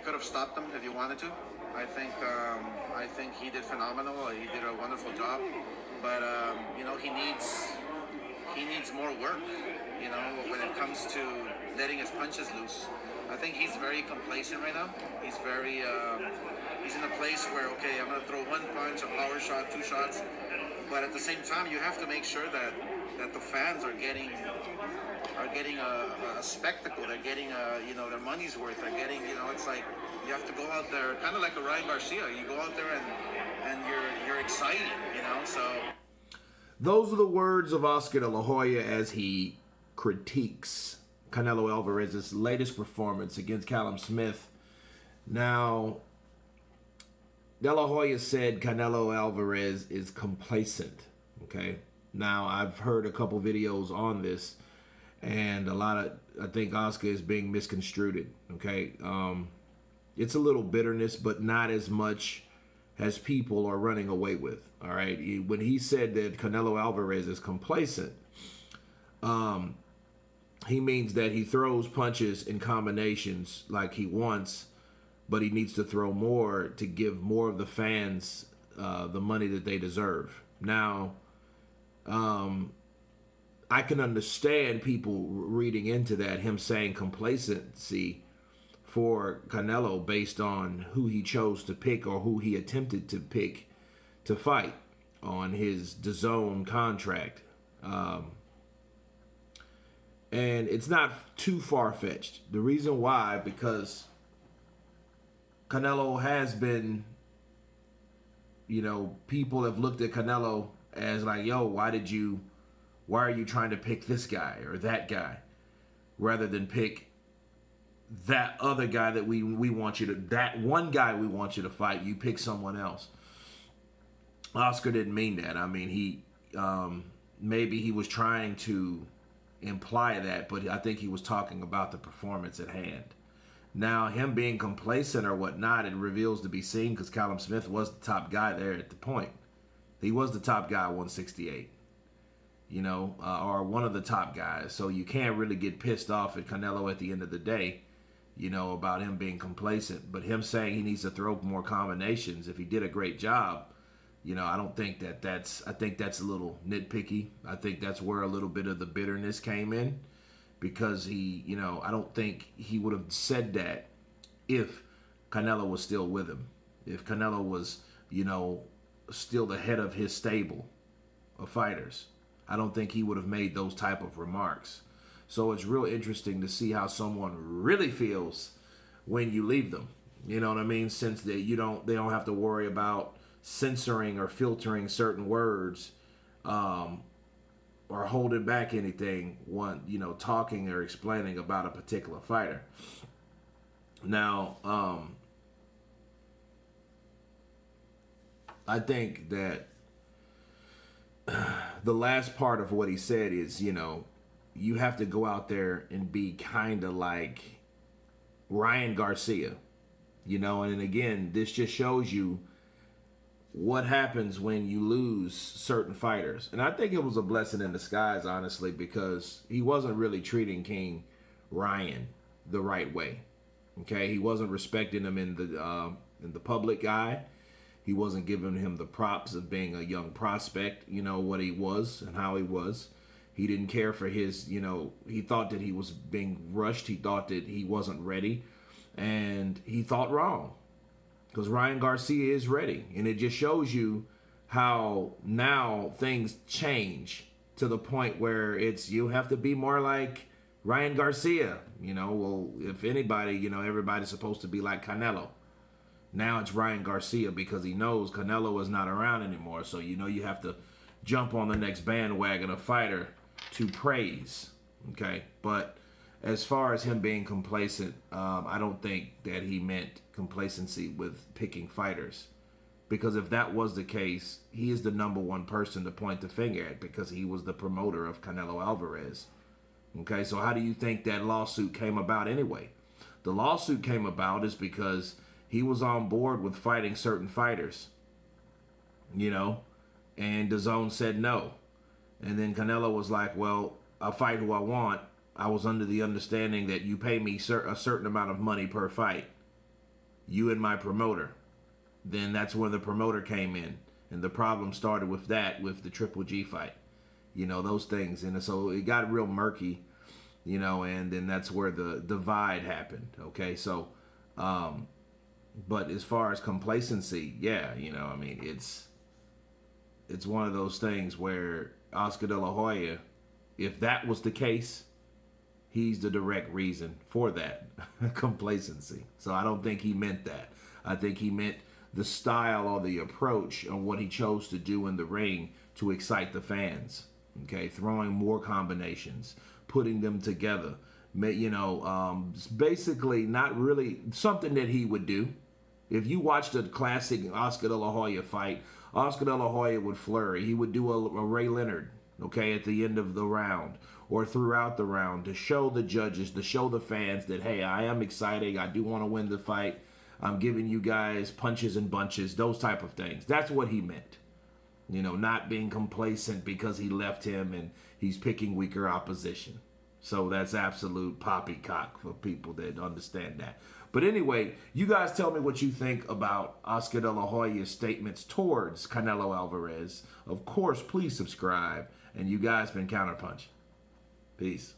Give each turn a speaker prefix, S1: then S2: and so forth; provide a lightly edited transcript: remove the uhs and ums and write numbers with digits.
S1: could have stopped him if he wanted to. I think he did phenomenal. He did a wonderful job, but you know, he needs more work. You know, when it comes to letting his punches loose. I think he's very complacent right now. He's very he's in a place where, okay, I'm gonna throw one punch, a power shot, two shots, but at the same time, you have to make sure that the fans are getting a spectacle. They're getting you know, their money's worth. They're getting, you know, it's like you have to go out there, kind of like a Ryan Garcia. You go out there and you're excited, you know. So
S2: those are the words of Oscar De La Hoya as he critiques Canelo Alvarez's latest performance against Callum Smith. Now, De La Hoya said Canelo Alvarez is complacent. Okay. Now, I've heard a couple videos on this, and I think Oscar is being misconstrued. Okay. It's a little bitterness, but not as much as people are running away with. All right. When he said that Canelo Alvarez is complacent, he means that he throws punches in combinations like he wants, but he needs to throw more to give more of the fans the money that they deserve. Now, I can understand people reading into that, him saying complacency for Canelo based on who he chose to pick or who he attempted to pick to fight on his DAZN contract. And it's not too far-fetched. The reason why, because Canelo has been, you know, people have looked at Canelo as like, yo, why are you trying to pick this guy or that guy rather than pick that other guy that we want you to, that one guy we want you to fight, you pick someone else. Oscar didn't mean that. I mean, he, maybe he was trying to imply that, but I think he was talking about the performance at hand. Now, him being complacent or whatnot, it reveals to be seen because Callum Smith was the top guy there at the point. He was the top guy at 168, you know, or one of the top guys. So you can't really get pissed off at Canelo at the end of the day, you know, about him being complacent. But him saying he needs to throw more combinations, if he did a great job, you know, I don't think I think that's a little nitpicky. I think that's where a little bit of the bitterness came in, because he, you know, I don't think he would have said that if Canelo was still with him. If Canelo was, you know, still the head of his stable of fighters, I don't think he would have made those type of remarks. So it's real interesting to see how someone really feels when you leave them. You know what I mean? Since they don't have to worry about censoring or filtering certain words, or holding back anything, you know, talking or explaining about a particular fighter. Now, I think that the last part of what he said is, you know, you have to go out there and be kind of like Ryan Garcia, you know, and again, this just shows you what happens when you lose certain fighters. And I think it was a blessing in disguise, honestly, because he wasn't really treating King Ryan the right way. Okay, he wasn't respecting him in the public eye. He wasn't giving him the props of being a young prospect, you know, what he was and how he was. He didn't care for his, you know, he thought that he was being rushed. He thought that he wasn't ready. And he thought wrong, because Ryan Garcia is ready. And it just shows you how now things change to the point where it's, you have to be more like Ryan Garcia. You know, well, if anybody, you know, everybody's supposed to be like Canelo. Now it's Ryan Garcia, because he knows Canelo is not around anymore. So, you know, you have to jump on the next bandwagon of fighter to praise. Okay. But as far as him being complacent, I don't think that he meant complacency with picking fighters. Because if that was the case, he is the number one person to point the finger at, because he was the promoter of Canelo Alvarez. Okay, so how do you think that lawsuit came about anyway? The lawsuit came about is because he was on board with fighting certain fighters, you know, and DAZN said no. And then Canelo was like, well, I'll fight who I want. I was under the understanding that you pay me a certain amount of money per fight. you and my promoter. Then that's where the promoter came in. And the problem started with that, with the Triple G fight. Those things. And so it got real murky, and then that's where the divide happened. Okay, so, but as far as complacency, yeah, it's one of those things where Oscar De La Hoya, if that was the case, he's the direct reason for that complacency. So I don't think he meant that. I think he meant the style or the approach of what he chose to do in the ring to excite the fans. Okay, throwing more combinations, putting them together. Basically not really something that he would do. If you watched a classic Oscar De La Hoya fight, Oscar De La Hoya would flurry. He would do a Ray Leonard, okay, at the end of the round or throughout the round to show the judges, to show the fans that, hey, I am excited. I do want to win the fight. I'm giving you guys punches and bunches, those type of things. That's what he meant. Not being complacent because he left him and he's picking weaker opposition. So that's absolute poppycock for people that understand that. But anyway, you guys tell me what you think about Oscar De La Hoya's statements towards Canelo Alvarez. Of course, please subscribe. And you guys been Counterpunch. Peace.